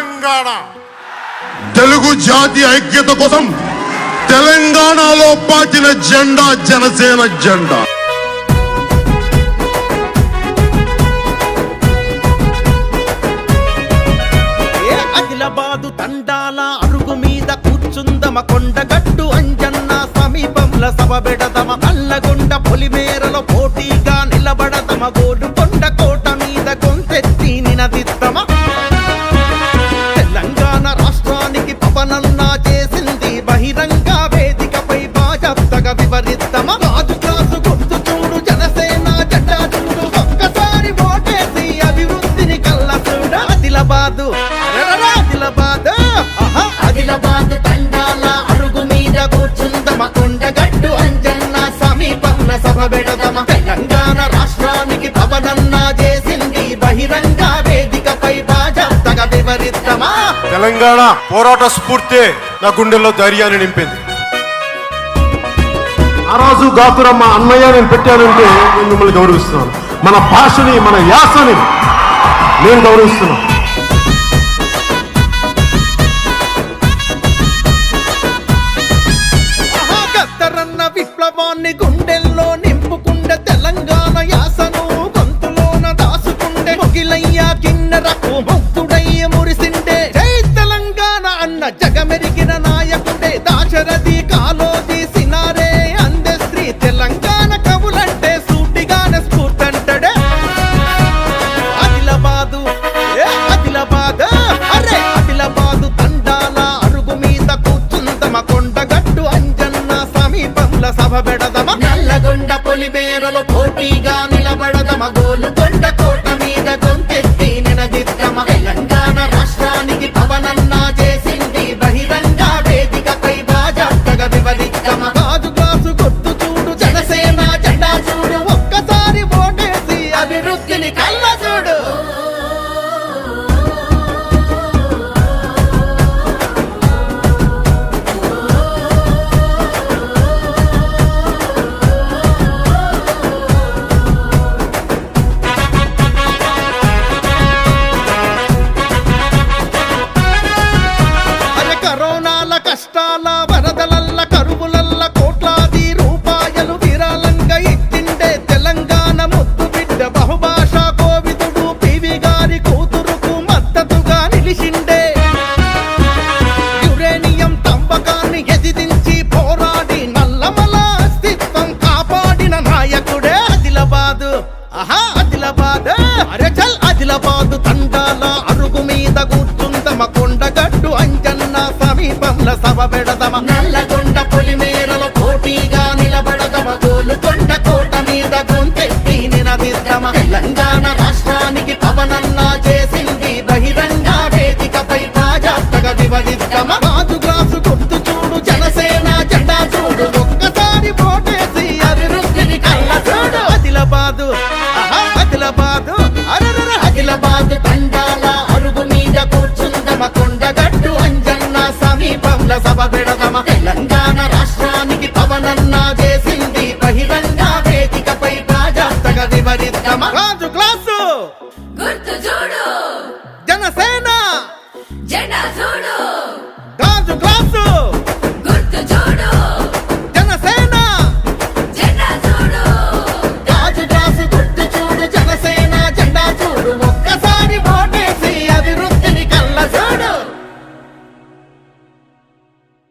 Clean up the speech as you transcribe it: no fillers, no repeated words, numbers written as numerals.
తెలంగాణ. తెలుగు జాతి ఐక్యత కోసం తెలంగాణలో పాతిన జెండా జనసేన జెండా. ఆదిలాబాదు తండాల అరుగు మీద కూర్చుందమ కొండగట్టు అంజన్న సమీపంలో సభ పెడదమ నల్లగొండ పొలిమేరలో పోటీగా నిలబడదమ గోలుకొండ కోట మీద గొంతెత్తి నినదిద్దమ తెలంగాణ రాష్ట్రానికి పవనన్నా చేసింది బహిరంగ వేదికపై బాజప్తగా వివరిద్దమ రాజు క్లాసు గుర్తు చూడు జనసేన జెండా చూడు ఒక్కసారి ఓటేసి అభివృద్ధిని కళ్ళ చూడ ఆదిలాబాదు ఆదిలాబాదు తండాల అరుగు మీద కూర్చుందమ కొండగట్టు అంజన్న సమీపంలో సభ పెడదమ తెలంగాణ రాష్ట్రానికి పవనన్నా చేసింది బహిరంగ వేదికపై బాజప్తగా వివరిద్దమా. తెలంగాణ పోరాట స్ఫూర్తి నా గుండెల్లో ధైర్యాన్ని నింపింది. ఆ రోజు గాతురమ్మ అన్నయ్య నేను పెట్టానంటే నేను మిమ్మల్ని గౌరవిస్తున్నాను. మన భాషని మన యాసని నేను గౌరవిస్తున్నాను. విప్లవాన్ని గుండెల్లో నింపుకుండే తెలంగాణ యాసను గొంతులోన దాసుకుండే మొగిలయ్య కిన్నెరకు భక్తుడయ్య మురిసిండే జై తెలంగాణ అన్న జగమెరిగిన నాయకుడే దాశరథి కాలోజీ సినారే అందే శ్రీ తెలంగాణ కవులంటే సూటిగానే స్ఫూర్తంటడే ఆదిలాబాదు ఆదిలాబాదు తండాల అరుగు మీద కూర్చుందమ కొండగట్టు అంజన్న సమీపంలో సభ పెడదమ నల్లగొండ పొలిమేరలో పోటీగా నిలబడదమ గోలుకొండ కోట మీద గొంతెత్తి నినదిద్దమ తెలంగాణ రాష్ట్రానికి పవనన్నా చేసింది బహిరంగ వేదికపై బాజప్తగా వివరిద్దమ రాజు క్లాసు గుర్తు చూడు జనసేన జెండా చూడు ఒక్కసారి ఓటేసి అభివృద్ధిని కళ్ళ చూడు. కరోనాల కష్టాల వరదలల్ల కరువులల్ల కోట్లాది రూపాయలు విరాళంగా ఇచ్చిండే తెలంగాణ ముద్దు బిడ్డ బహుభాషా కోవిదుడు పివి గారి కూతురుకు మద్దతుగా నిలిచిండే యురేనియం తంబకాన్ని ఎదిరించి పోరాడి నల్లమల అస్తిత్వం కాపాడిన నాయకుడే ఆదిలాబాదు ఆదిలాబాదు తండాల అరుగు మీద కూర్చుందమ కొండగట్టు అంజన్న సమీపంలో సభ పెడదమ నల్లగొండ పొలిమేరలో పోటీగా నిలబడదమ గోలుకొండ కోట మీద గొంతెత్తి నినదిద్దమ తెలంగాణ రాష్ట్రానికి పవనన్నా చేసింది బహిరంగ వేదికపై బాజప్తగా వివరిద్దమ రాజు గ్లాసు గుర్తు చూడు జనసేన జెండా చూడు ఒక్కసారి ఓటేసి అభివృద్ధిని కళ్ళ చూడు. ఆదిలాబాదు తండాల అరుగు మీద కూర్చుందమ కొండగట్టు అంజన్న సమీపంలో సభ పెడదమ తెలంగాణ రాష్ట్రానికి పవనన్నా చేసింది బహిరంగ వేదికపై బాజప్తగా వివరిద్దమ రాజు క్లాసు గుర్తు చూడు జనసేన జెండా చూడు.